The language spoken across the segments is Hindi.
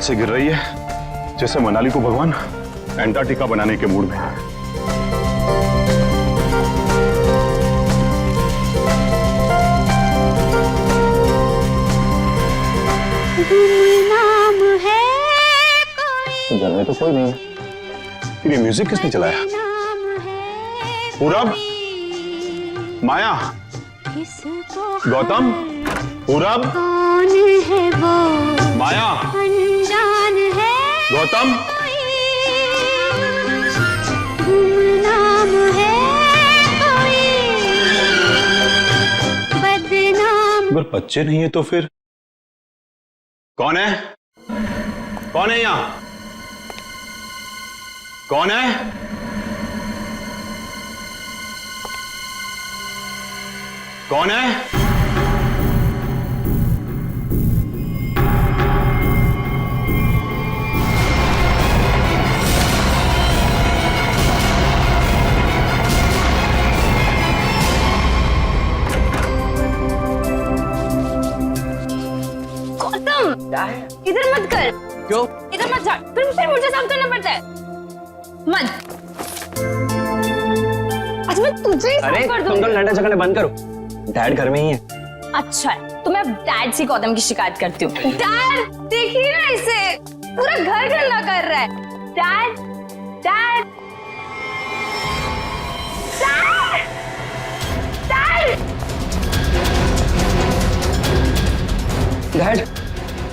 ऐसे गिर रही है जैसे मनाली को भगवान एंटार्क्टिका बनाने के मूड में है। गुमनाम है कोई, घर में तो कोई नहीं है, फिर ये म्यूजिक किसने चलाया? पूरब, माया, गौतम, पूरब, कौन है वो माया, अनजान है गौतम। गुमनाम है कोई, बदनाम। अगर बच्चे नहीं है तो फिर कौन है? कौन है यहाँ? कौन है? कौन है? इधर मत कर। क्यों? इधर मत जा, फिर मुझे साफ करना पड़ता है। मत। अच्छा मैं तुझे ही साफ कर दूंगी। तुम तो लड़ने झगड़ने बंद करो, डैड घर में ही है। अच्छा है, तो मैं डैड से गौतम की शिकायत करती हूँ। डैड देखिए ना इसे, पूरा घर गंदा कर रहा है। Dad, dad, dad, dad, dad,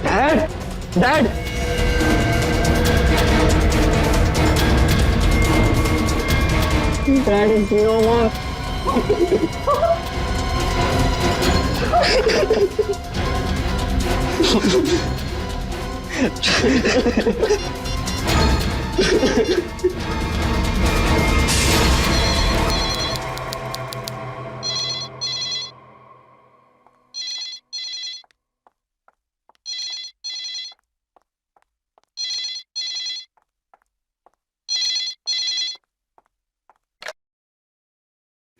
dad, dad. Dad is no more.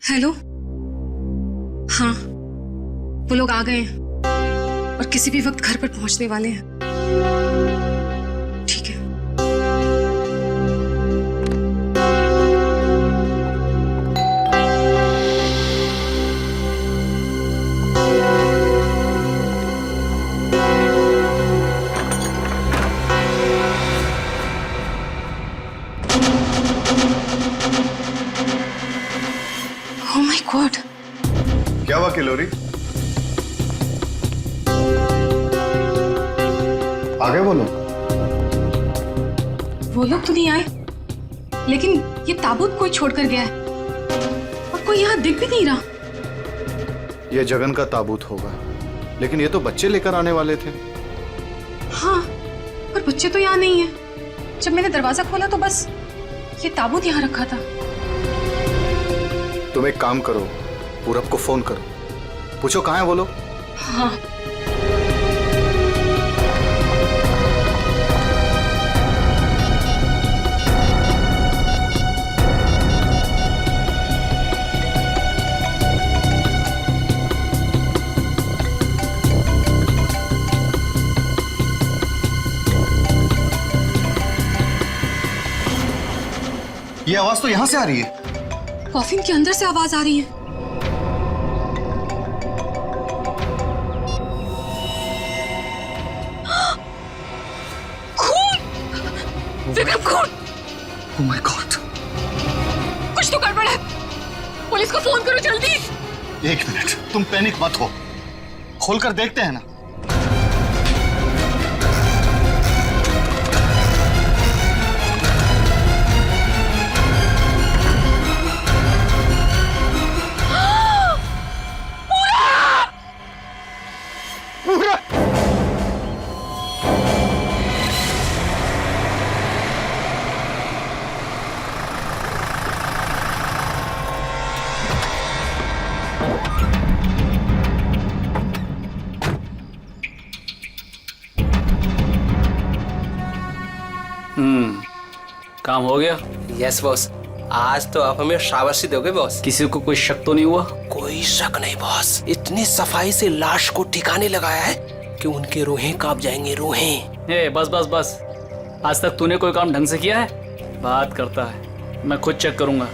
Hello, हाँ वो लोग आ गए हैं और किसी भी वक्त घर पर पहुंचने वाले हैं। ठीक है। Oh my God! क्या हुआ किलोरी? आ गए वो लोग? वो लोग तो नहीं आए, लेकिन ये ताबूत कोई छोड़कर गया है और कोई यहाँ दिख भी नहीं रहा। ये जगन का ताबूत होगा, लेकिन ये तो बच्चे लेकर आने वाले थे। हाँ, पर बच्चे तो यहाँ नहीं है। जब मैंने दरवाजा खोला तो बस ये ताबूत यहाँ रखा था। तुम एक काम करो, पूरब को फोन करो, पूछो कहाँ है वो लोग। हाँ। ये आवाज तो यहाँ से आ रही है। कॉफिन के अंदर से आवाज आ रही है। खून! विक्रम, खून! Oh my God! कुछ तो गड़बड़ है। पुलिस को फोन करो जल्दी। 1 मिनट, तुम पैनिक मत हो, खोलकर देखते हैं ना। काम हो गया? यस बॉस, आज तो आप हमें शाबाशी दोगे बॉस। किसी को कोई शक तो नहीं हुआ? कोई शक नहीं बॉस, इतनी सफाई से लाश को ठिकाने लगाया है, कि उनके रूहें कांप जाएंगे, रूहें। ए बस बस बस, आज तक तूने कोई काम ढंग से किया है? बात करता है, मैं खुद चेक करूंगा।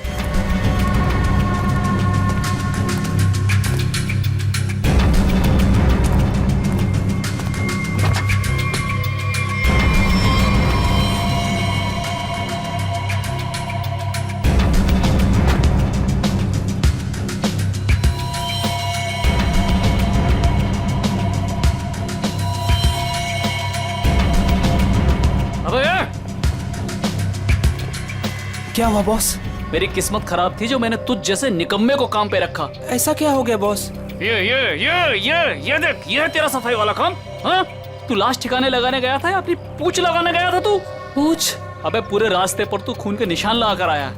क्या हुआ बॉस? मेरी किस्मत खराब थी जो मैंने तुझ जैसे निकम्मे को काम पे रखा। ऐसा क्या हो गया बॉस? ये देख, ये है तेरा सफाई वाला काम। हाँ, तू लाश ठिकाने लगाने गया था या अपनी पूछ लगाने गया था तू? पूछ? अबे पूरे रास्ते पर तू खून के निशान लगा कर आया।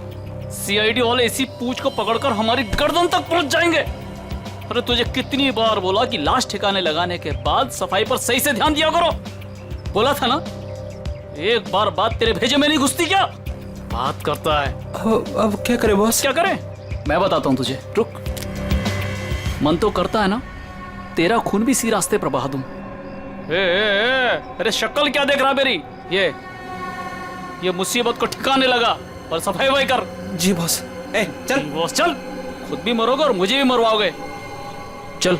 सीआईडी वाले इसी पूछ को पकड़कर हमारी गर्दन तक पहुंच जाएंगे। अरे तुझे कितनी बार बोला कि लाश ठिकाने लगाने के बाद सफाई पर सही से ध्यान दिया करो। बोला था ना, एक बार बात तेरे भेजे में नहीं घुसती क्या? बात करता है। अब क्या करे बॉस? क्या करे? मैं बताता हूँ तुझे, रुक। मन तो करता है ना तेरा खून भी इसी रास्ते पर बहा दूं। अरे शक्ल क्या देख रहा मेरी? ये मुसीबत को ठिकाने लगा और सफाई वही कर। जी बॉस। चल बॉस चल, खुद भी मरोगे और मुझे भी मरवाओगे। चल।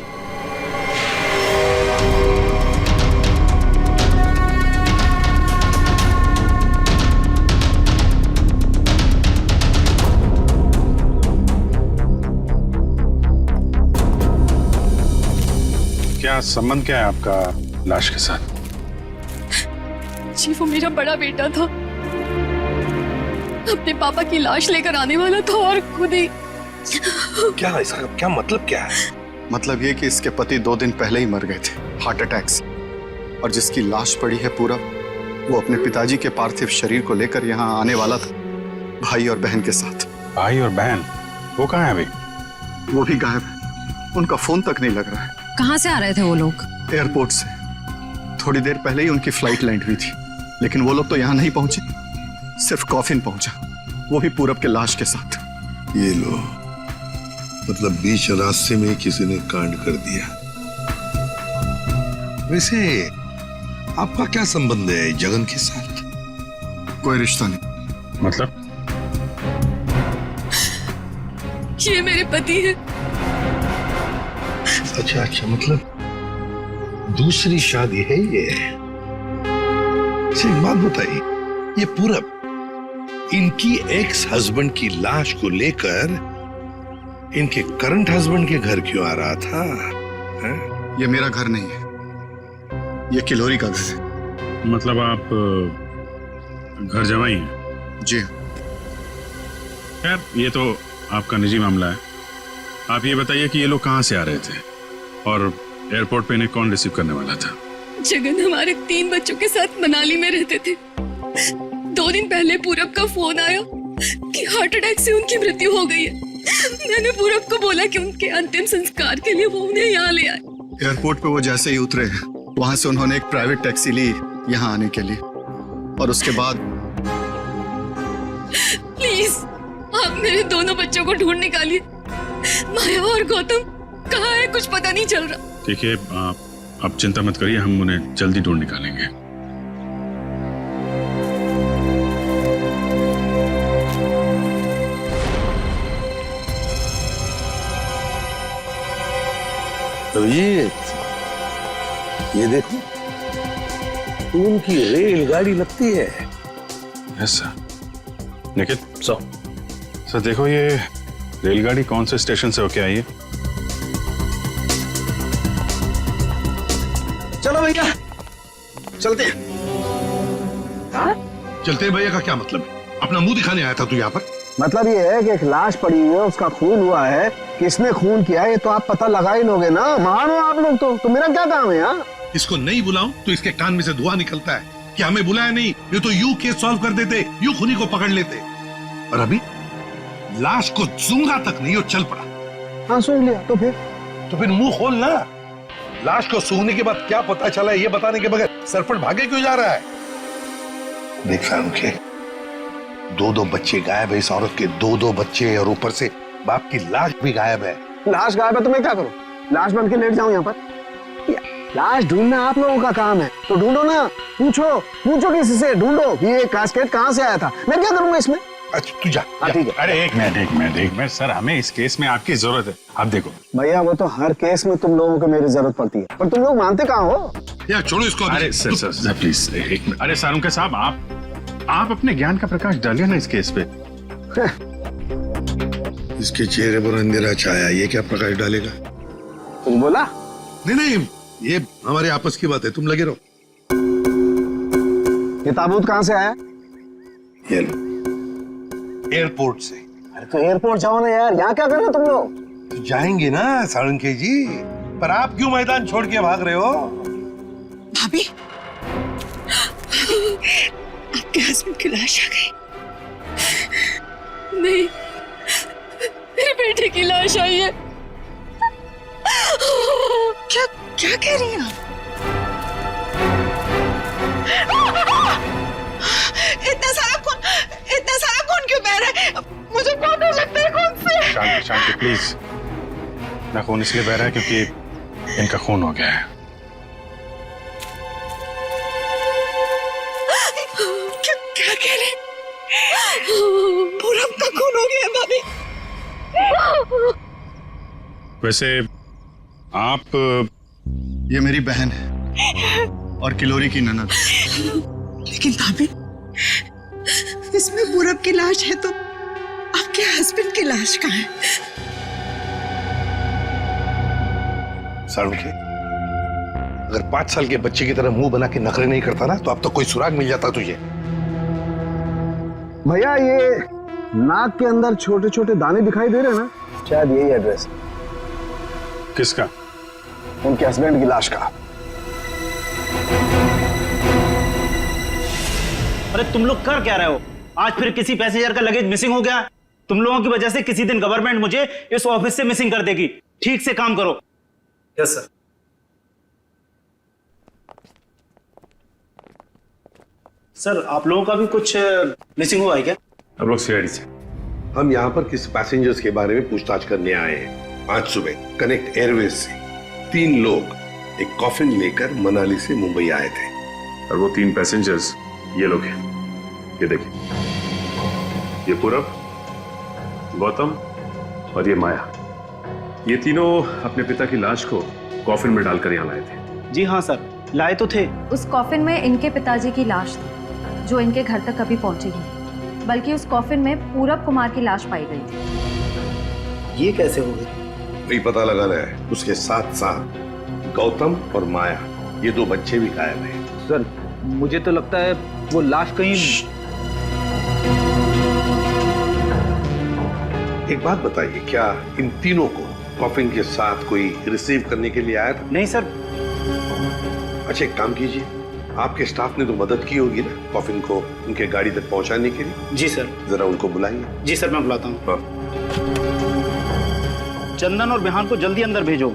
क्या संबंध क्या है आपका लाश के साथ? जी वो मेरा बड़ा बेटा था, अपने पापा की लाश लेकर आने वाला था और खुद ही। क्या इसका क्या मतलब क्या है? मतलब ये कि इसके पति 2 दिन पहले ही मर गए थे हार्ट अटैक से, और जिसकी लाश पड़ी है पूरा, वो अपने पिताजी के पार्थिव शरीर को लेकर यहाँ आने वाला था, भाई और बहन के साथ। भाई और बहन? वो कहाँ है अभी? वो भी गायब है, उनका फोन तक नहीं लग रहा है। कहाँ से आ रहे थे वो लोग? एयरपोर्ट से। थोड़ी देर पहले ही उनकी फ्लाइट लैंड हुई थी, लेकिन वो लोग तो यहाँ नहीं पहुंचे, सिर्फ कॉफिन पहुंचा, वो भी पूरब के लाश के साथ। ये लो, मतलब बीच रास्ते में किसी ने कांड कर दिया। वैसे आपका क्या संबंध है जगन के साथ? कोई रिश्ता नहीं। मतलब? ये मेरे पति है। अच्छा अच्छा, मतलब दूसरी शादी है ये? एक बात बताइए, ये पूरब इनकी एक्स हस्बैंड की लाश को लेकर इनके करंट हस्बैंड के घर क्यों आ रहा था? ये मेरा घर नहीं है, ये किलोरी का घर है। मतलब आप घर जमाई हैं? जी। खैर, ये तो आपका निजी मामला है। आप ये बताइए कि ये लोग कहाँ से आ रहे थे और एयरपोर्ट पे इन्हें कौन रिसीव करने वाला था? जगन हमारे 3 बच्चों के साथ मनाली में रहते थे। 2 दिन पहले पूरब का फोन आया कि हार्ट अटैक से उनकी मृत्यु हो गई है। मैंने पूरब को बोला कि उनके अंतिम संस्कार के लिए वो उन्हें यहाँ ले आए। एयरपोर्ट पे वो जैसे ही उतरे, वहां से उन्होंने एक प्राइवेट टैक्सी ली यहाँ आने के लिए, और उसके बाद। प्लीज आप मेरे दोनों बच्चों को ढूंढ निकालिए। माया और गौतम कहाँ है, कुछ पता नहीं चल रहा। ठीक है, आप चिंता मत करिए, हम उन्हें जल्दी ढूंढ निकालेंगे। तो ये देखो, उनकी रेलगाड़ी लगती है। Yes sir. निखिल सर देखो, ये रेलगाड़ी कौन से स्टेशन से होके आई है? चलो भैया चलते हैं। चलते हैं भैया का क्या मतलब है? अपना मुंह दिखाने आया था तू यहाँ पर? मतलब ये है कि एक लाश पड़ी हुई है, उसका खून हुआ है, किसने खून किया है ये तो आप पता लगा ही लोगे ना। महान हो आप लोग तो मेरा क्या काम है यार? इसको नहीं बुलाऊं तो इसके कान में से धुआं निकलता है कि हमें बुलाया नहीं, ये तो यूं केस सॉल्व कर देते, यूं खुनी को पकड़ लेते। और अभी लाश को सूंघा तक नहीं और चल पड़ा। हाँ सूंघ लिया तो फिर मुंह खोल ना। लाश को सूंघने के बाद क्या पता चला ये बताने के बगैर सरपट भागे क्यों जा रहा है? देख फारूक, 2 बच्चे गायब है इस औरत के, 2 बच्चे, और ऊपर से बाप की लाश भी गायब है। लाश गायब है तो मैं क्या करूं? लाश बन के लेट जाऊं यहाँ पर? लाश ढूंढना आप लोगों का काम है, तो ढूंढो ना। पूछो किसी से, ढूंढो कि ये कास्केट कहाँ से आया था। मैं क्या करूंगा इसमें? अच्छा तू जा, हाँ, ठीक है। अरे एक मिनट सर, हमें इस केस में आपकी जरूरत है। आप देखो भैया वो तो हर केस में तुम लोगों को मेरी जरूरत पड़ती है, पर तुम लोग मानते कहाँ हो? यार छोड़ो इसको। अरे सर प्लीज एक मिनट। अरे सारुंके साहब, आप अपने ज्ञान का प्रकाश डालिए ना इस केस पे। इसके चेहरे पर अंधेरा छाया, ये क्या प्रकाश डालेगा? कुछ बोला? नहीं, ये हमारे आपस की बात है, तुम लगे रहो। ये ताबूत कहाँ से आया? ये लो, एयरपोर्ट से। अरे तो एयरपोर्ट जाओ ना यार, यहाँ क्या कर रहे हो तुम लोग? तो जाएंगे ना साळुंखे जी, पर आप क्यों मैदान छोड़ के भाग रहे हो? भाभी, आपके हस्बैंड की लाश आ गई। नहीं, मेरे बेटे की लाश आई है। क्या कह रही हैं आप? इतना सारा खून क्यों बह रहा है? मुझे बहुत डर लगता है खून से। शांति प्लीज। ना खून इसलिए बह रहा है क्योंकि इनका खून हो गया है। क्या कह रहे हैं? पूरब का खून हो गया है भाभी। वैसे आप ये मेरी बहन है और किलोरी की ननद। लेकिन भाभी, इसमें पूरब की लाश है तो आपके हस्बैंड की लाश कहाँ है? साळुंखे, अगर 5 साल के बच्चे की तरह मुंह बना के नखरे नहीं करता ना, तो अब तो कोई सुराग मिल जाता तुझे। भैया ये नाक के अंदर छोटे छोटे दाने दिखाई दे रहे हैं ना, शायद यही एड्रेस। किसका? उनके हस्बैंड की लाश का। अरे तुम लोग कर क्या रहे हो? आज फिर किसी पैसेंजर का लगेज मिसिंग हो गया। तुम लोगों की वजह से किसी दिन गवर्नमेंट मुझे इस ऑफिस से मिसिंग कर देगी। ठीक से काम करो। Yes sir. सर आप लोगों का भी कुछ मिसिंग हुआ है क्या? हम लोग सीआईडी से। हम यहाँ पर किसी पैसेंजर्स के बारे में पूछताछ करने आए हैं। आज सुबह कनेक्ट एयरवेज से 3 लोग एक कॉफिन लेकर मनाली से मुंबई आए थे। और वो 3 पैसेंजर्स ये लोग हैं। ये देखिए, ये पूरब, गौतम और ये माया। ये तीनों अपने पिता की लाश को कॉफिन में डालकर यहाँ लाए थे। जी हाँ सर, लाए तो थे। उस कॉफिन में इनके पिताजी की लाश थी, जो इनके घर तक कभी पहुंची नहीं, बल्कि उस कॉफिन में पूरब कुमार की लाश पाई गई थी। ये कैसे हो गई? वही पता लगाना है। उसके साथ साथ गौतम और माया, ये 2 बच्चे भी गायब हैं। सर मुझे तो लगता है वो लाश कहीं। एक बात बताइए, क्या इन तीनों को कॉफिन के साथ कोई रिसीव करने के लिए आया था? नहीं सर। अच्छा एक काम कीजिए, आपके स्टाफ ने तो मदद की होगी ना कॉफिन को उनके गाड़ी तक पहुंचाने के लिए। जी सर। जरा उनको बुलाइए। जी सर, मैं बुलाता हूँ। हाँ। चंदन और बिहान को जल्दी अंदर भेजो।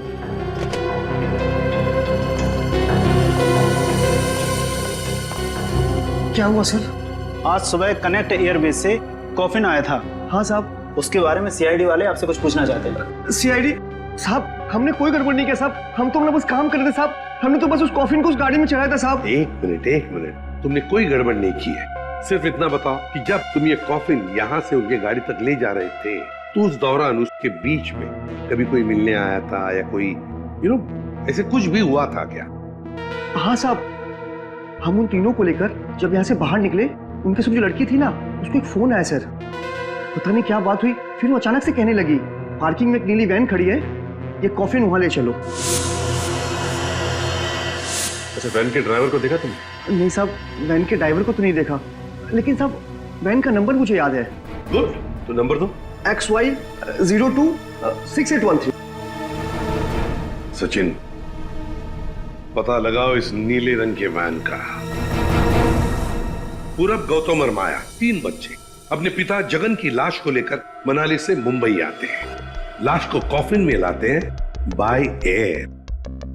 क्या हुआ सर? आज सुबह कनेक्ट एयरवेज से कॉफिन आया था। हाँ साहब। उसके बारे में सीआईडी वाले आपसे कुछ पूछना चाहते हैं। सीआईडी साहब, हमने कोई गड़बड़ नहीं किया साहब। हम तो अपना बस काम कर रहे थे साहब। हमने तो बस उस कॉफिन को उस गाड़ी में चढ़ाया था साहब। एक मिनट, तुमने कोई गड़बड़ नहीं की है। सिर्फ इतना बताओ कि जब तुम ये कॉफिन यहाँ से उनके गाड़ी तक ले जा रहे थे, तो उस दौरान उसके बीच में कभी कोई मिलने आया था या कोई ऐसे कुछ भी हुआ था क्या? हाँ साहब, हम उन तीनों को लेकर जब यहाँ से बाहर निकले, उनके साथ जो लड़की थी ना, उसको एक फोन आया सर। पता नहीं क्या बात हुई, फिर वो अचानक से कहने लगी, पार्किंग में एक नीली वैन खड़ी है, ये कॉफिन वहां ले चलो। अच्छा, वैन के ड्राइवर को देखा तुमने? नहीं साहब, वैन के ड्राइवर को तो नहीं देखा, लेकिन साहब वैन का नंबर मुझे याद है। गुड, तो नंबर दो। XY 02 6813। सचिन, पता लगाओ इस नीले रंग के वैन का। पूरब, गौतम और माया 3 बच्चे अपने पिता जगन की लाश को लेकर मनाली से मुंबई आते हैं। लाश को कॉफिन में लाते हैं बाय एयर।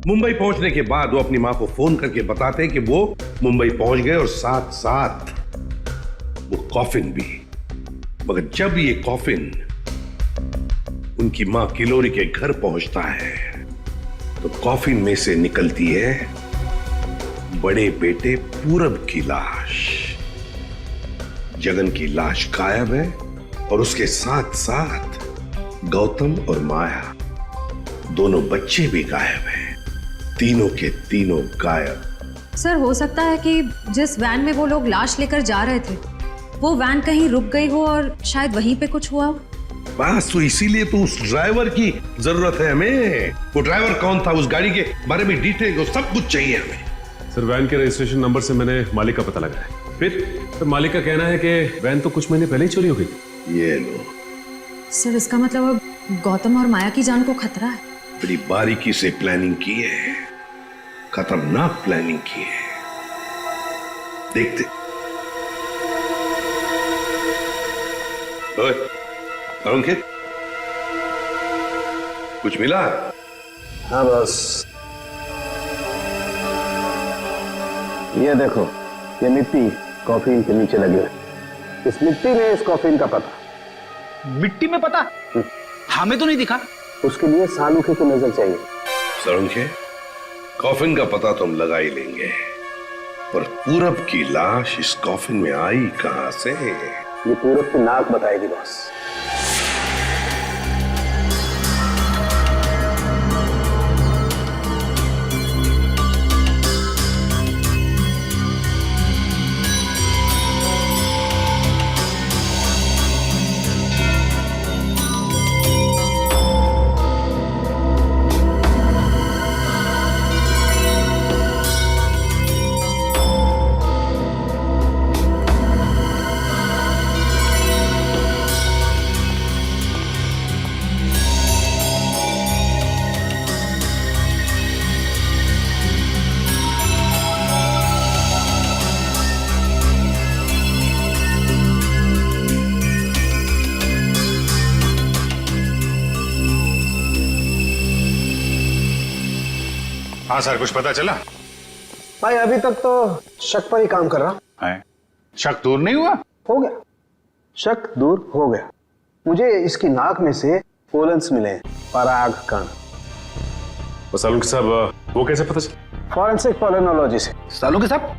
मुंबई पहुंचने के बाद वो अपनी मां को फोन करके बताते हैं कि वो मुंबई पहुंच गए और साथ साथ वो कॉफिन भी। मगर जब ये कॉफिन उनकी मां किलोरी के घर पहुंचता है, तो कॉफिन में से निकलती है बड़े बेटे पूरब की लाश। जगन की लाश गायब है और उसके साथ साथ गौतम और माया दोनों बच्चे भी गायब हैं। तीनों के तीनों गायब। सर, हो सकता है कि जिस वैन में वो लोग लाश लेकर जा रहे थे वो वैन कहीं रुक गई हो और शायद वहीं पे कुछ हुआ हो। बस तो इसीलिए तो उस ड्राइवर की जरूरत है हमें। वो ड्राइवर कौन था, उस गाड़ी के बारे में डिटेल, सब कुछ चाहिए हमें। सर वैन के रजिस्ट्रेशन नंबर से मैंने मालिक का पता लगाया। फिर मालिक का कहना है कि वैन तो कुछ महीने पहले ही चोरी हो गई। ये लो। सर, इसका मतलब अब गौतम और माया की जान को खतरा है। बड़ी बारीकी से प्लानिंग की है, खतरनाक प्लानिंग की है। देखते। ओए, अंकित, कुछ मिला? हाँ बस, ये देखो, ये मिट्टी कॉफिन के नीचे लगी है। इस मिट्टी में इस कॉफिन का पता। मिट्टी में पता? हमें तो नहीं दिखा। उसके लिए सालूखे की नजर चाहिए। सरुखे, कॉफिन का पता तो हम लगा ही लेंगे, पर पूरब की लाश इस कॉफिन में आई कहां से? ये पूरब की नाक बताएगी बॉस। हाँ सर, कुछ पता चला? भाई अभी तक तो शक पर ही काम कर रहा है। शक दूर नहीं हुआ? हो गया, शक दूर हो गया। मुझे इसकी नाक में से पोलन्स मिले, पराग कण। सालुंखे साहब, वो कैसे पता चला? फॉरेंसिक पोलिनोलॉजी से। सालुंखे साहब,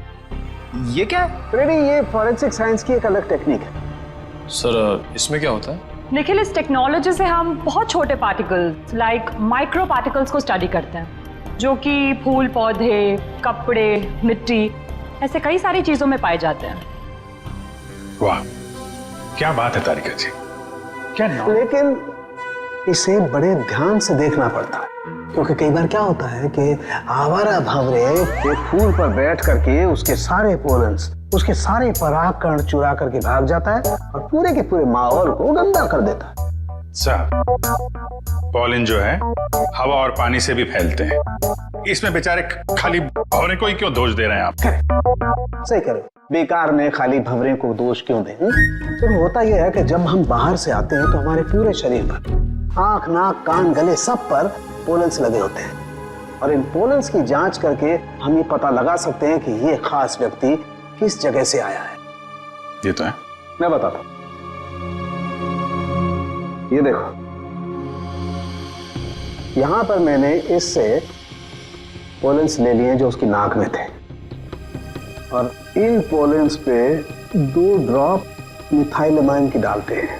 ये क्या है? रेडी, ये फॉरेंसिक साइंस की एक अलग टेक्निक है। सर, इसमें क्या होता है? निखिल, इस टेक्नोलॉजी से हम बहुत छोटे पार्टिकल्स लाइक माइक्रो पार्टिकल्स को स्टडी करते हैं, जो कि फूल, पौधे, कपड़े, मिट्टी, ऐसे कई सारी चीजों में पाए जाते हैं। वाह, क्या बात है तारिका जी, क्या नाम? लेकिन इसे बड़े ध्यान से देखना पड़ता है, क्योंकि कई बार क्या होता है कि आवारा भंवरे एक फूल पर बैठ करके उसके सारे पोलन्स, उसके सारे पराग कण चुरा करके भाग जाता है और पूरे के पूरे माहौल को गंदा कर देता है। सर, पॉलिन जो है हवा और पानी से भी फैलते हैं। इसमें बेचारे खाली भंवरे को ही क्यों दोष दे रहे हैं आप? सही करो, बेकार में खाली भंवरे को दोष क्यों दें? तो होता यह है कि जब हम बाहर से आते हैं तो हमारे पूरे शरीर पर, आंख, नाक, कान, गले, सब पर पोलन्स लगे होते हैं, और इन पोलन्स की जांच करके हम ये पता लगा सकते हैं कि ये खास व्यक्ति किस जगह से आया है। ये तो है। मैं बताता हूं, ये देखो, यहां पर मैंने इससे पोलन्स ले लिए जो उसकी नाक में थे, और इन पोलन्स पे 2 ड्रॉप मिथाइलमाइन की डालते हैं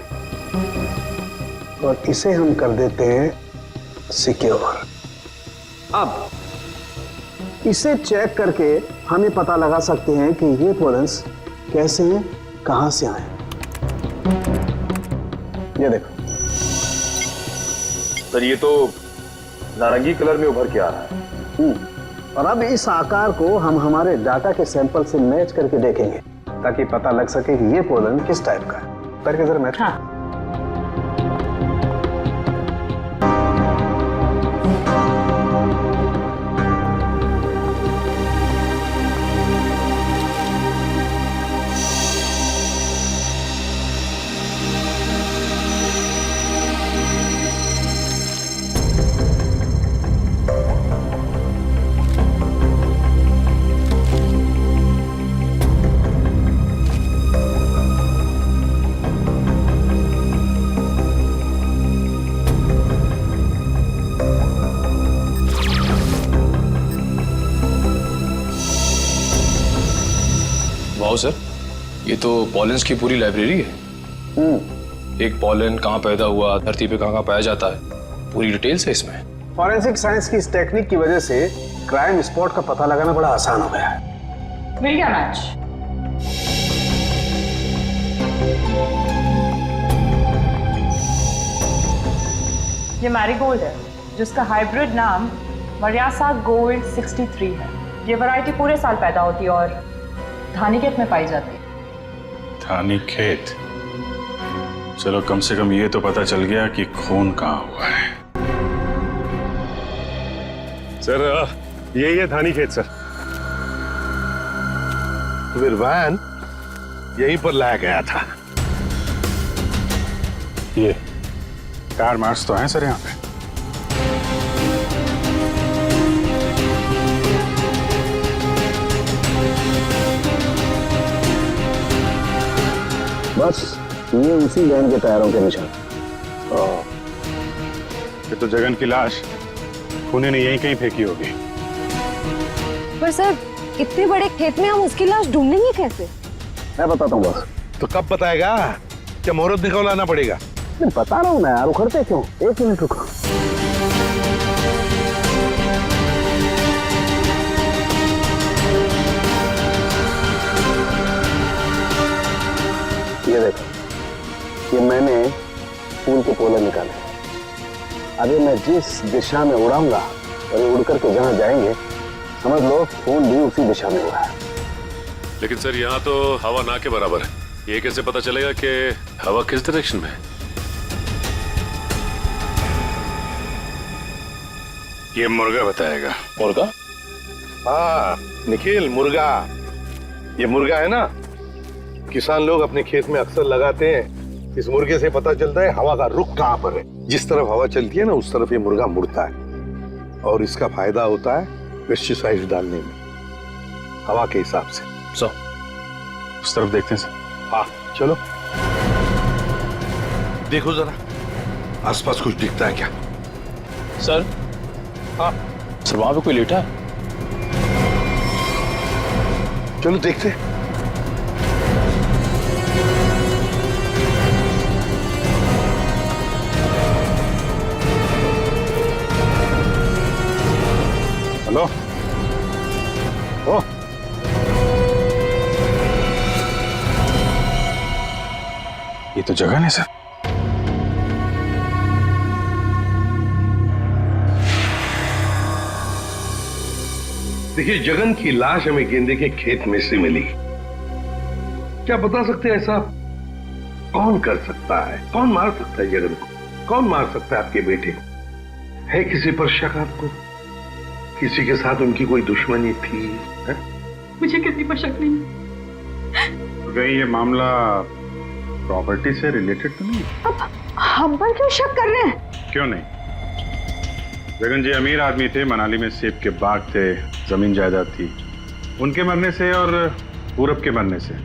और इसे हम कर देते हैं सिक्योर। अब इसे चेक करके हम ये पता लगा सकते हैं कि ये पोलन्स कैसे हैं, कहां से आए। ये देखो सर, ये तो नारंगी कलर में उभर के आ रहा है। और अब इस आकार को हम हमारे डाटा के सैंपल से मैच करके देखेंगे, ताकि पता लग सके कि ये पोलन किस टाइप का है। करके जरा मैच। हाँ। सर, ये तो पॉलेंस की पूरी लाइब्रेरी है। एक पॉलन कहाँ पैदा हुआ, धरती पे कहाँ पाया जाता है, पूरी डिटेल्स है इसमें। फॉरेंसिक साइंस की इस टेक्निक की वजह से क्राइम स्पॉट का पता लगाना बड़ा आसान हो गया है। मिल गया मैच। ये मैरीगोल्ड है जिसका हाइब्रिड नाम मरियासा गोल्ड 63 है। ये वैरायटी पूरे साल पैदा होती है और धानीखेत में पाई जाती है। धानीखेत? चलो कम से कम ये तो पता चल गया कि खून कहाँ हुआ है। सर यही है धानीखेत सर। फिर वैन यहीं पर लाया गया था। ये कार मार्क्स तो हैं सर यहाँ पे। बस ये उसी वैन के टायरों के निशान। ये तो जगन की लाश खूनी ने यहीं कहीं फेंकी होगी। पर सर इतने बड़े खेत में हम उसकी लाश ढूंढेंगे कैसे? मैं बताता हूँ बस। तो कब बताएगा? क्या मुहूर्त निकलवाना पड़ेगा? नहीं बता रहा हूँ ना यार, उखड़ते क्यों? 1 मिनट रुको। ये देखो, ये मैंने फूल के पोले निकाले। अभी मैं जिस दिशा में उड़ाऊंगा और ये उड़ करके जहां जाएंगे समझ लो खून भी उसी दिशा में हुआ है। लेकिन सर यहाँ तो हवा ना के बराबर है, ये कैसे पता चलेगा कि हवा किस डायरेक्शन में है? ये मुर्गा बताएगा। मुर्गा? हाँ निखिल, मुर्गा। ये मुर्गा है ना, किसान लोग अपने खेत में अक्सर लगाते हैं। इस मुर्गे से पता चलता है हवा का रुख कहाँ पर है। जिस तरफ हवा चलती है ना उस तरफ ये मुर्गा मुड़ता है और इसका फायदा होता है पेस्टिसाइड डालने में, हवा के हिसाब से। उस तरफ देखते हैं सर। हाँ चलो देखो जरा आसपास कुछ दिखता है क्या? सर? हाँ सर वहां पे कोई लेटा है। चलो देखते। हेलो? ओ ये तो जगन है सर। देखिए जगन की लाश हमें गेंदे के खेत में से मिली। क्या बता सकते हैं ऐसा कौन कर सकता है? कौन मार सकता है जगन को? कौन मार सकता है आपके बेटे को? है किसी पर शक आपको? किसी के साथ उनकी कोई दुश्मनी थी? है? मुझे किसी पर शक नहीं। तो कहीं ये मामला प्रॉपर्टी से रिलेटेड तो नहीं? अब हम पर क्यों शक कर रहे हैं? क्यों नहीं? जगन जी अमीर आदमी थे, मनाली में सेब के बाग थे, जमीन जायदाद थी। उनके मरने से और पूरब के मरने से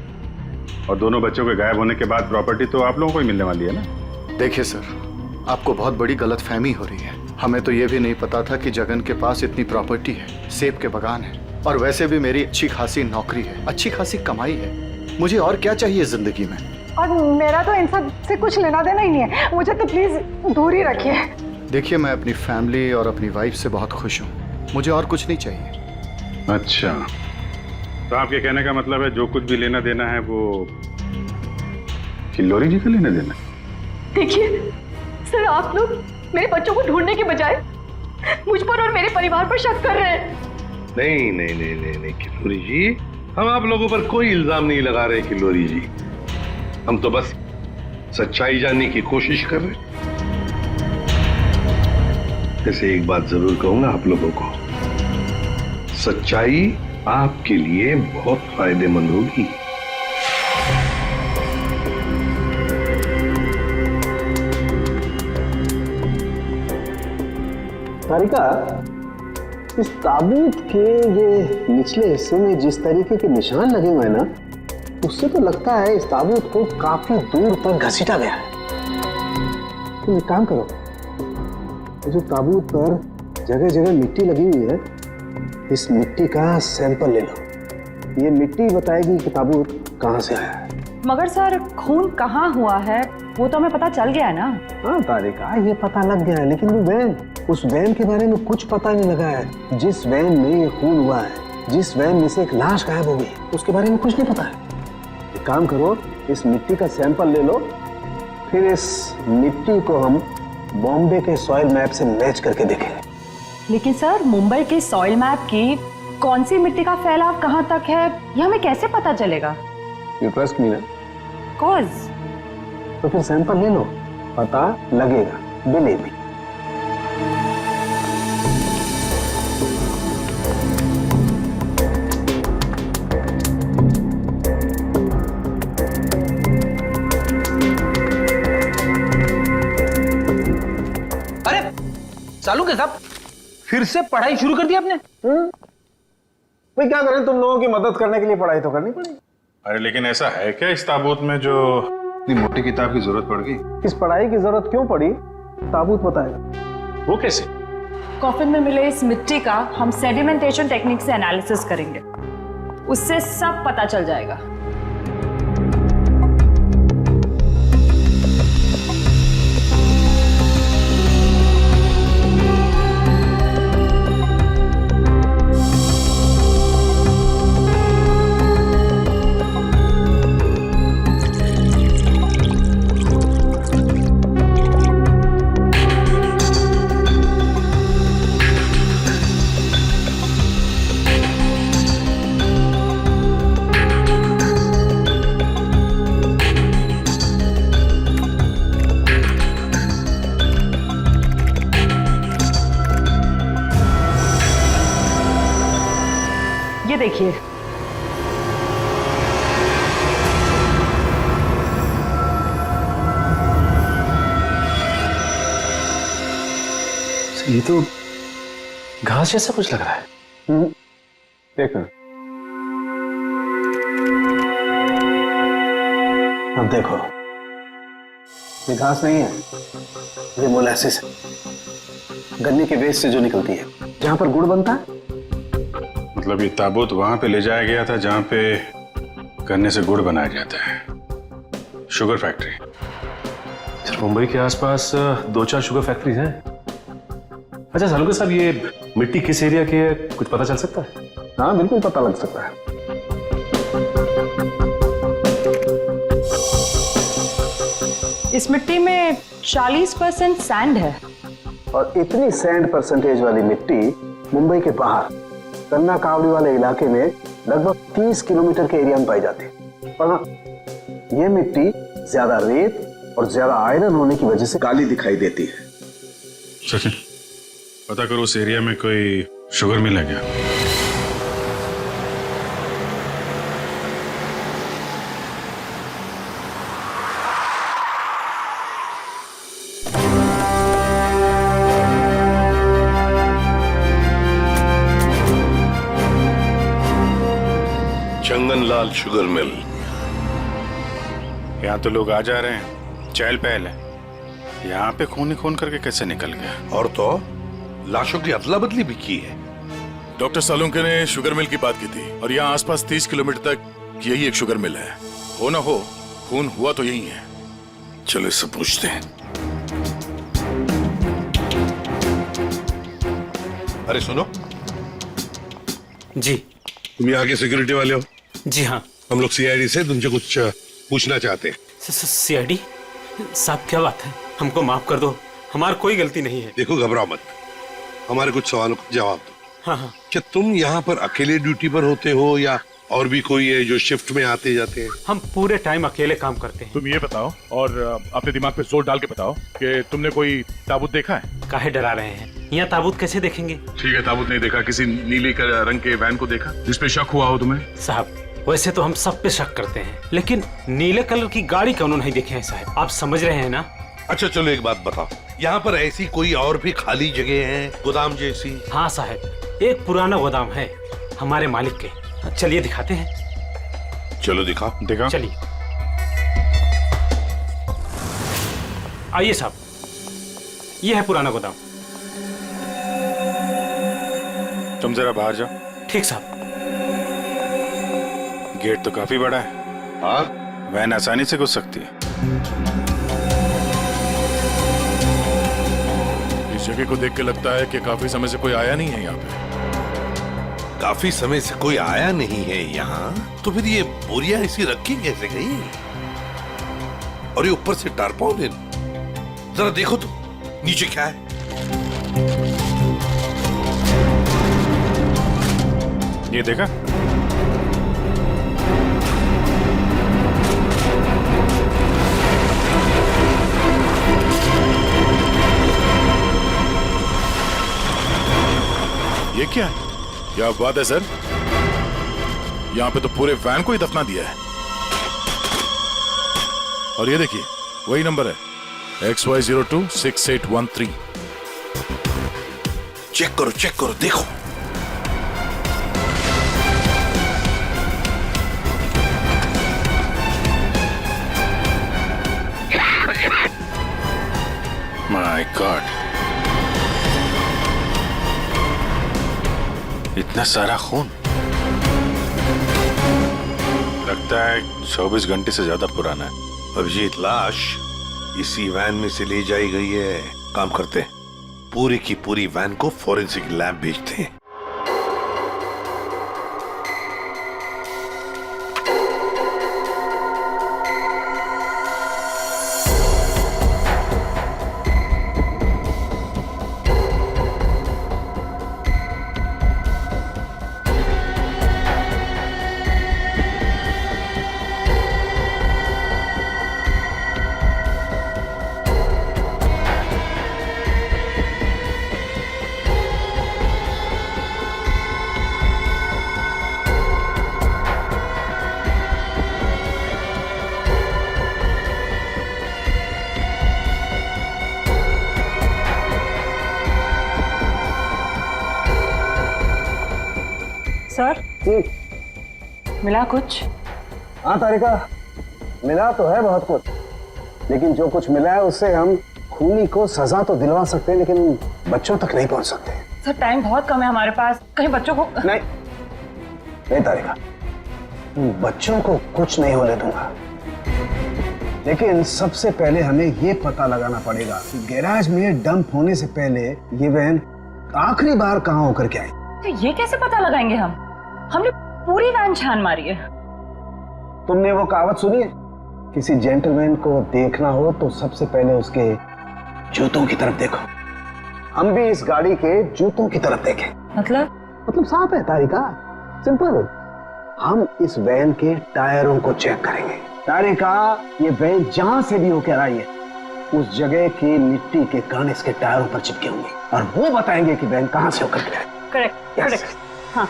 और दोनों बच्चों के गायब होने के बाद प्रॉपर्टी तो आप लोगों को ही मिलने वाली है ना। देखिए सर, आपको बहुत बड़ी गलतफहमी हो रही है। हमें तो ये भी नहीं पता था कि जगन के पास इतनी प्रॉपर्टी है, सेब के बगान है और वैसे भी मेरी अच्छी खासी नौकरी है, अच्छी खासी कमाई है। मुझे और क्या चाहिए जिंदगी में? और मेरा तो इन सब से कुछ लेना देना ही नहीं है, मुझे तो प्लीज दूर ही रखिए। देखिए मैं अपनी फैमिली और अपनी वाइफ से बहुत खुश हूँ, मुझे और कुछ नहीं चाहिए। अच्छा, तो आपके कहने का मतलब है जो कुछ भी लेना देना है वो किल्लोरी जी का लेना देना? देखिए सर, आप लोग मेरे बच्चों को ढूंढने के बजाय मुझ पर और मेरे परिवार पर शक कर रहे हैं। नहीं नहीं नहीं नहीं नहीं किल्लोरी जी, हम आप लोगों पर कोई इल्जाम नहीं लगा रहे किल्लोरी जी। हम तो बस सच्चाई जानने की कोशिश कर रहे हैं। ऐसे एक बात जरूर कहूंगा आप लोगों को, सच्चाई आपके लिए बहुत फायदेमंद होगी। तारिका, इस ताबूत के ये निचले हिस्से में जिस तरीके के निशान लगे हुए हैं ना, उससे तो लगता है इस ताबूत को काफी दूर तक घसीटा गया है। तुम एक काम करो, जो ताबूत पर जगह जगह मिट्टी लगी हुई है, इस मिट्टी का सैंपल ले लो। ये मिट्टी बताएगी कि ताबूत कहाँ से आया है। मगर सर खून कहाँ हुआ है वो तो हमें पता चल गया है ना। हाँ तारिका, ये पता लग गया है, लेकिन वो वैन, उस वैन के बारे में कुछ पता नहीं लगा है। जिस वैन में ये खून हुआ है, जिस वैन में से एक लाश गायब हो गई, उसके बारे में कुछ नहीं पता है। एक काम करो, इस मिट्टी का सैंपल ले लो, फिर इस मिट्टी को हम बॉम्बे के सॉइल मैप से मैच करके देखेंगे। लेकिन सर मुंबई के सॉइल मैप की कौन सी मिट्टी का फैलाव कहाँ तक है ये हमें कैसे पता चलेगा। यू ट्रस्ट मी ना? कॉज तो फिर सैंपल ले लो, पता लगेगा, बिलीव मी। अरे सालू के साहब, फिर से पढ़ाई शुरू कर दी आपने? भाई क्या करें, तुम लोगों की मदद करने के लिए पढ़ाई तो करनी पड़ेगी। अरे लेकिन ऐसा है क्या इस ताबूत में जो इतनी मोटी किताब की जरूरत पड़ गई? इस पढ़ाई की जरूरत क्यों पड़ी, ताबूत बताएगा। वो कैसे? कॉफिन में मिले इस मिट्टी का हम सेडिमेंटेशन टेक्निक से एनालिसिस करेंगे, उससे सब पता चल जाएगा। ये देखिए, ये तो घास जैसा कुछ लग रहा है। देखो, अब देखो, ये घास नहीं है, ये मोलासिस है, गन्ने के वेस्ट से जो निकलती है, जहां पर गुड़ बनता है। मतलब ये ताबूत वहां पे ले जाया गया था जहां पे गन्ने से गुड़ बनाया जाता है, शुगर फैक्ट्री। सर मुंबई के आसपास 2-4 शुगर फैक्ट्रीज हैं। अच्छा सालू साहब, ये मिट्टी किस एरिया की है, कुछ पता चल सकता है? हाँ बिल्कुल पता लग सकता है। इस मिट्टी में 40% सैंड है, और इतनी सैंड परसेंटेज वाली मिट्टी मुंबई के बाहर कन्ना कावड़ी वाले इलाके में लगभग 30 किलोमीटर के एरिया में पाई जाती है। पर हाँ, ये मिट्टी ज्यादा रेत और ज्यादा आयरन होने की वजह से काली दिखाई देती है। सचिन, पता करो उस एरिया में कोई शुगर मिल है क्या? चंगनलाल शुगर मिल। यहाँ तो लोग आ जा रहे हैं, चहल पहल है। यहाँ पे खून ही खून करके कैसे निकल गया? और तो लाशों की अदला बदली भी की है। डॉक्टर सालुंके ने शुगर मिल की बात की थी, और यहाँ आसपास 30 किलोमीटर तक यही एक शुगर मिल है। हो ना हो, खून हुआ तो यही है। चलो इससे पूछते हैं। अरे सुनो जी। तुम यहाँ के सिक्योरिटी वाले हो? जी हाँ। हम लोग सीआईडी से तुमसे कुछ पूछना चाहते हैं। सीआईडी साहब, क्या बात है, हमको माफ कर दो, हमारी कोई गलती नहीं है। देखो घबराओ मत, हमारे कुछ सवालों का जवाब दो। हाँ हाँ। क्या तुम यहाँ पर अकेले ड्यूटी पर होते हो या और भी कोई है जो शिफ्ट में आते जाते हैं? हम पूरे टाइम अकेले काम करते हैं। तुम ये बताओ, और अपने दिमाग पे जोर डाल के बताओ कि तुमने कोई ताबूत देखा है? काहे डरा रहे हैं, यहाँ ताबूत कैसे देखेंगे? ठीक है, ताबूत नहीं देखा, किसी नीले रंग के वैन को देखा जिसपे शक हुआ हो तुम्हें? साहब वैसे तो हम सब पे शक करते हैं, लेकिन नीले कलर की गाड़ी क्यों नहीं देखे हैं साहब, आप समझ रहे हैं ना? अच्छा चलो एक बात बताओ, यहाँ पर ऐसी कोई और भी खाली जगह है, गोदाम जैसी? हाँ साहब, एक पुराना गोदाम है हमारे मालिक के, चलिए दिखाते हैं। चलो दिखाओ। दिखाओ। चलिए आइए साहब, ये है पुराना गोदाम। तुम जरा बाहर जाओ। ठीक साहब। गेट तो काफी बड़ा है, हाँ, वैन आसानी से घुस सकती है। इस जगह को देख के लगता है कि काफी समय से कोई आया नहीं है यहाँ पे। काफी समय से कोई आया नहीं है यहाँ, तो फिर ये बोरियां ऐसी रखी कैसे गई? और ये ऊपर से टारपालिन, जरा देखो तो नीचे क्या है। ये देखा? ये क्या है? क्या बात है सर, यहाँ पे तो पूरे वैन को ही दफना दिया है। और ये देखिए वही नंबर है XY026813। चेक करो देखो। माय गॉड, इतना सारा खून। लगता है 24 घंटे से ज्यादा पुराना है। अभिजीत, लाश इसी वैन में से ले जाई गई है। काम करते हैं, पूरी की पूरी वैन को फॉरेंसिक लैब भेजते हैं। सर, मिला कुछ? हाँ तारिका, मिला तो है बहुत कुछ, लेकिन जो कुछ मिला है उससे हम खूनी को सजा तो दिलवा सकते हैं, लेकिन बच्चों तक नहीं पहुंच सकते। सर, टाइम बहुत कम है हमारे पास, कहीं बच्चों को नहीं तारिका, बच्चों को कुछ नहीं होने दूंगा, लेकिन सबसे पहले हमें ये पता लगाना पड़ेगा कि गैराज में डंप होने से पहले ये वैन आखिरी बार कहाँ होकर के आई। तो ये कैसे पता लगाएंगे हम? हमने पूरी वैन छान मारी है। तुमने वो कहावत सुनी है, किसी जेंटलमैन को देखना हो तो सबसे पहले उसके जूतों की तरफ देखो। हम भी इस गाड़ी के जूतों की तरफ देखें। मतलब साफ है तारिका, सिंपल। हम इस वैन के टायरों को चेक करेंगे। तारिका, ये वैन जहां से भी होकर आई है उस जगह की मिट्टी के कण इसके टायरों पर चिपके होंगे और वो बताएंगे कि वैन कहां से होकर के आई। करेक्ट। हाँ।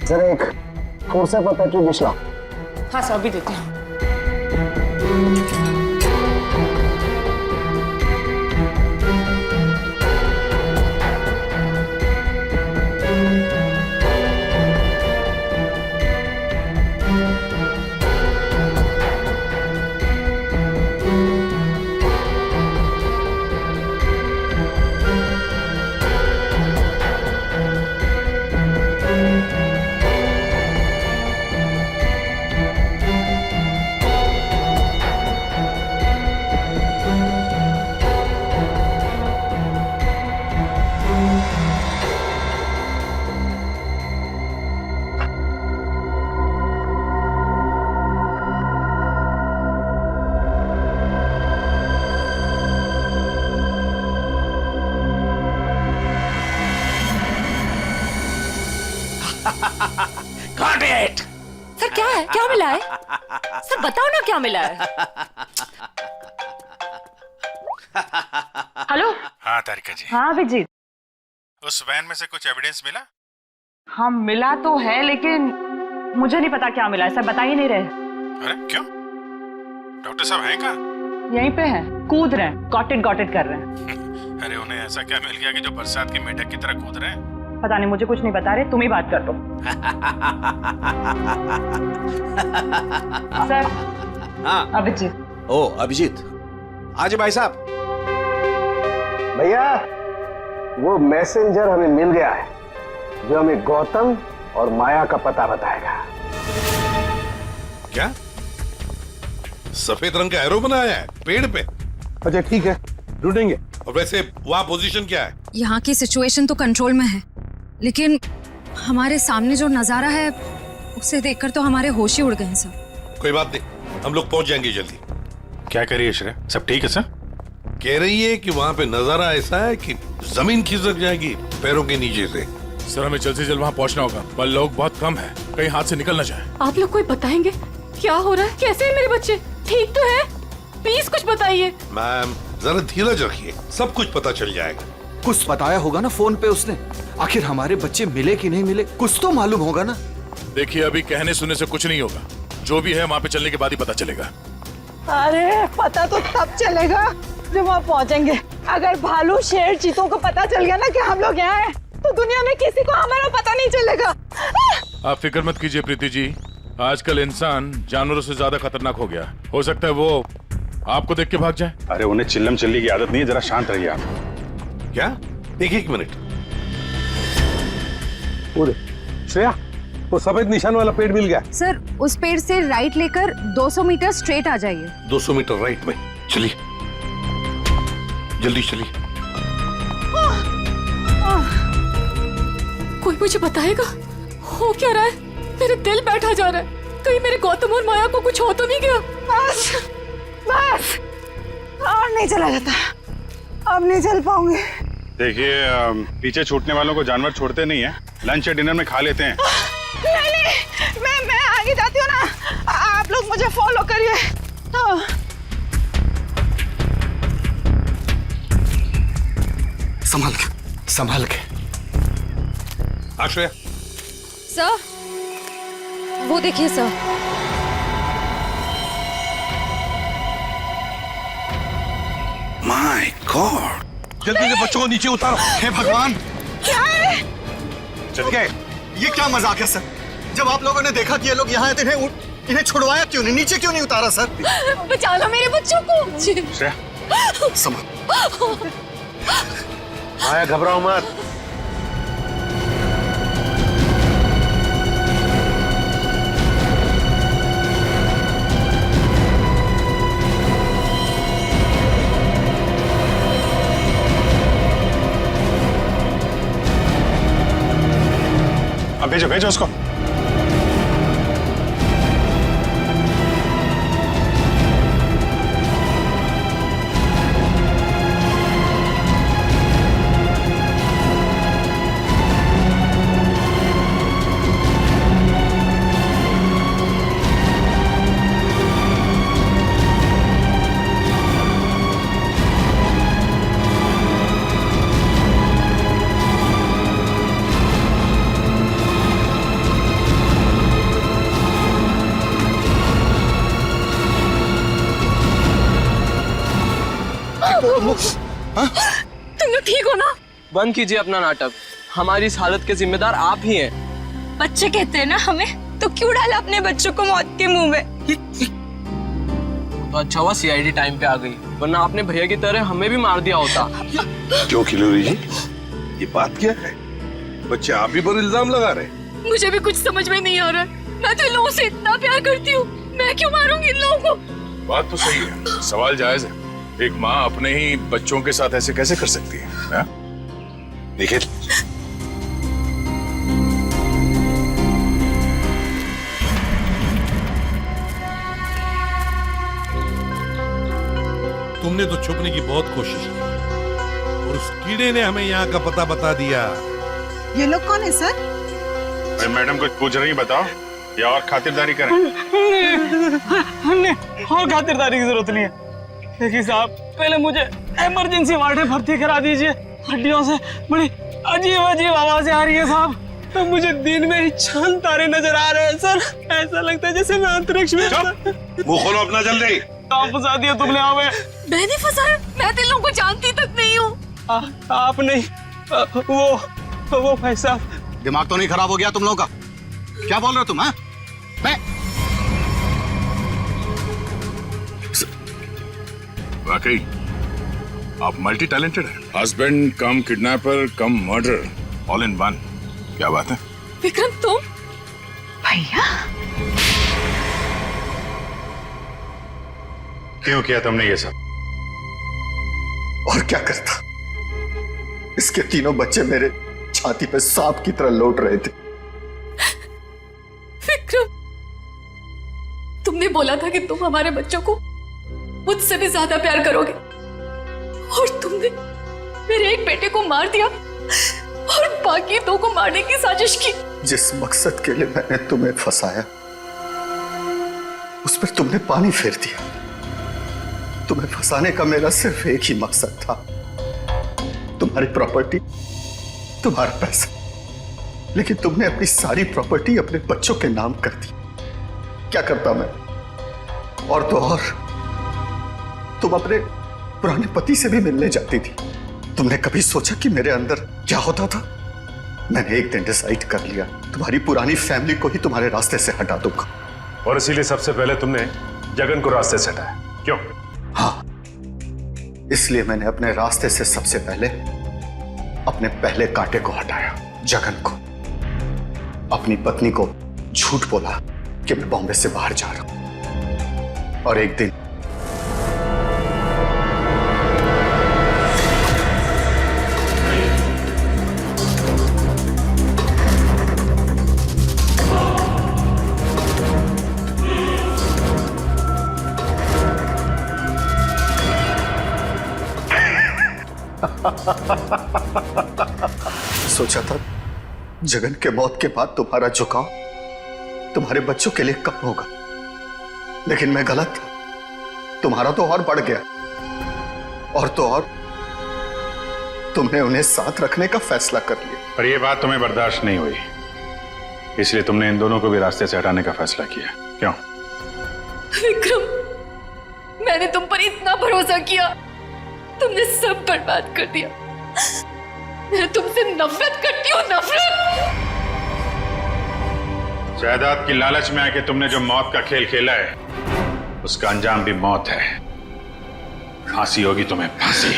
जरा एक कोर्सा पर पेट्रोल डिश लाओ। हाँ सर, अभी देती हूँ। सर क्या है, क्या मिला है? सर बताओ ना क्या मिला है। हेलो। हाँ तारिका जी। हाँ अभिजीत, उस वैन में से कुछ एविडेंस मिला? हाँ मिला तो है, लेकिन मुझे नहीं पता क्या मिला है। सर बता ही नहीं रहे। अरे क्यों? डॉक्टर साहब हैं कहाँ? यहीं पे हैं, कूद रहे हैं, गॉटेड कर रहे हैं। अरे उन्हें ऐसा क्या मिल गया कि जो बरसात की मेढक की तरह कूद रहे हैं? पता नहीं, मुझे कुछ नहीं बता रहे, तुम ही बात कर दो। सर। हाँ अभिजीत। ओ अभिजीत, आज भाई साहब। भैया वो मैसेंजर हमें मिल गया है जो हमें गौतम और माया का पता बताएगा। क्या सफेद रंग का एरो बनाया है पेड़ पे? अच्छा ठीक है, ढूंढेंगे। और वैसे वहां पोजीशन क्या है? यहाँ की सिचुएशन तो कंट्रोल में है, लेकिन हमारे सामने जो नजारा है उसे देखकर तो हमारे होश ही उड़ गए हैं सर। कोई बात नहीं, हम लोग पहुंच जाएंगे जल्दी। क्या कर रही है श्रेया? सब ठीक है सर? कह रही है कि वहां पे नजारा ऐसा है कि जमीन खिसक जाएगी पैरों के नीचे से। सर हमें जल्द से जल्द वहाँ पहुँचना होगा, पर लोग बहुत कम है, कहीं हाथ से निकल ना जाए। आप लोग कोई बताएंगे क्या हो रहा है? कैसे है मेरे बच्चे? ठीक तो है? प्लीज कुछ बताइए। मैम जरा धीरज रखिए, सब कुछ पता चल जाएगा। कुछ बताया होगा ना फोन पे उसने। आखिर हमारे बच्चे मिले कि नहीं मिले, कुछ तो मालूम होगा ना। देखिए अभी कहने सुनने से कुछ नहीं होगा, जो भी है वहाँ पे चलने के बाद ही पता चलेगा। अरे पता तो तब चलेगा जब वहाँ पहुँचेंगे। अगर भालू शेर चीतों को पता चल गया ना कि हम लोग यहाँ हैं, तो दुनिया में किसी को हमारा पता नहीं चलेगा। आप फिक्र मत कीजिए प्रीति जी, आजकल इंसान जानवरों से ज्यादा खतरनाक हो गया। हो सकता है वो आपको देख के भाग जाए। अरे उन्हें चिल्लम चिल्ली की आदत नहीं है, जरा शांत रहिए आप। क्या? एक मिनट। श्रेया, वो सफेद निशान वाला पेड़ मिल गया। सर उस पेड़ से राइट लेकर 200 मीटर स्ट्रेट आ जाइए। 200 मीटर राइट में। चलिए जल्दी चलिए। कोई मुझे बताएगा हो क्या रहा है? मेरे दिल बैठा जा रहा है, कहीं मेरे गौतम और माया को कुछ हो तो नहीं गया? बस बस, और नहीं चला जाता, अब नहीं चल पाऊंगी। देखिए पीछे छूटने वालों को जानवर छोड़ते नहीं है, लंच या डिनर में खा लेते हैं। नहीं, मैं आगे जाती हूँ ना, आप लोग मुझे फॉलो करिए। संभाल के, संभाल के। आश्रया। सर वो देखिए सर। माय गॉड, जल्दी से बच्चों को नीचे उतारो। हे भगवान, क्या है? चल गए। ये क्या मजाक है सर? जब आप लोगों ने देखा कि ये लोग यहाँ आए थे, इन्हें छुड़वाया क्यों नहीं, नीचे क्यों नहीं उतारा सर? बचा लो मेरे बच्चों को। श्रेया संभाल। माया घबराओ मत। अब भेजो भेजो उसको। तुम लोग ठीक हो ना? बंद कीजिए अपना नाटक, हमारी इस हालत के जिम्मेदार आप ही हैं। बच्चे कहते हैं ना हमें, तो क्यों डाला अपने बच्चों को मौत के मुंह में? तो अच्छा हुआ सीआईडी टाइम पे आ गई, वरना आपने भैया की तरह हमें भी मार दिया होता। क्यों खिलोरी जी, ये बात क्या है? बच्चे आप ही पर इल्जाम लगा रहे। मुझे भी कुछ समझ में नहीं आ रहा है। मैं तो इन लोगों से इतना प्यार करती हूँ, मैं क्यों मारूंगी इन लोगों को? बात तो सही है, सवाल जायज है। एक माँ अपने ही बच्चों के साथ ऐसे कैसे कर सकती है? देखिए तुमने तो छुपने की बहुत कोशिश की और उस कीड़े ने हमें यहाँ का पता बता दिया। ये लोग कौन है सर? अरे मैडम कुछ पूछ रही बताओ, या और खातिरदारी करें? हमने और खातिरदारी की जरूरत नहीं है। देखिए साहब, पहले मुझे इमरजेंसी वार्ड में भर्ती करा दीजिए। हड्डियों से बड़ी अजीब अजीब आवाजें आ रही है साहब। तो मुझे दिन में ही चांद तारे नजर आ रहे हैं सर, ऐसा लगता है जैसे मैं अंतरिक्ष में। मुंह खोलो अपना जल्दी। आप फंसा दिया तुमने हमें। मैंने फंसाया? मैं तो इन लोगों को जानती तक नहीं हूँ। आप नहीं, वो भाई साहब। दिमाग तो नहीं खराब हो गया तुम लोगों का? क्या बोल रहे हो तुम? हाँ, मैं वाकई आप मल्टी टैलेंटेड हैं। Husband come kidnapper come murder, all in one. क्या बात है? विक्रम तुम? भैया क्यों किया तुमने ये सब? और क्या करता? इसके तीनों बच्चे मेरे छाती पे सांप की तरह लौट रहे थे। विक्रम, तुमने बोला था कि तुम हमारे बच्चों को मुझसे भी ज्यादा प्यार करोगे, और तुमने मेरे एक बेटे को मार दिया और बाकी दो को मारने की साजिश की। जिस मकसद के लिए मैंने तुम्हें फंसाया उस पर तुमने पानी फेर दिया। तुम्हें फंसाने का मेरा सिर्फ एक ही मकसद था, तुम्हारी प्रॉपर्टी, तुम्हारा पैसा। लेकिन तुमने अपनी सारी प्रॉपर्टी अपने बच्चों के नाम कर दी। क्या करता मैं? और तो और तुम अपने पुराने पति से भी मिलने जाती थी। तुमने कभी सोचा कि मेरे अंदर क्या होता था? मैंने एक दिन डिसाइड कर लिया, तुम्हारी पुरानी फैमिली को ही तुम्हारे रास्ते से हटा दूंगा। और इसीलिए सबसे पहले तुमने जगन को रास्ते से हटाया, क्यों? हाँ, इसलिए मैंने अपने रास्ते से सबसे पहले अपने पहले कांटे को हटाया, जगन को। अपनी पत्नी को झूठ बोला कि मैं बॉम्बे से बाहर जा रहा हूं, और एक दिन सोचा था जगन के मौत के बाद तुम्हारा झुकाव तुम्हारे बच्चों के लिए कम होगा, लेकिन मैं गलत था। तुम्हारा तो और बढ़ गया, और तो और तुमने उन्हें साथ रखने का फैसला कर लिया। पर यह बात तुम्हें बर्दाश्त नहीं हुई, इसलिए तुमने इन दोनों को भी रास्ते से हटाने का फैसला किया, क्यों? विक्रम, मैंने तुम पर इतना भरोसा किया, तुमने सब बर्बाद कर दिया। मैं तुमसे नफरत करती हूँ, नफरत। जायदाद की लालच में आके तुमने जो मौत का खेल खेला है, उसका अंजाम भी मौत है। फांसी होगी तुम्हें, फांसी।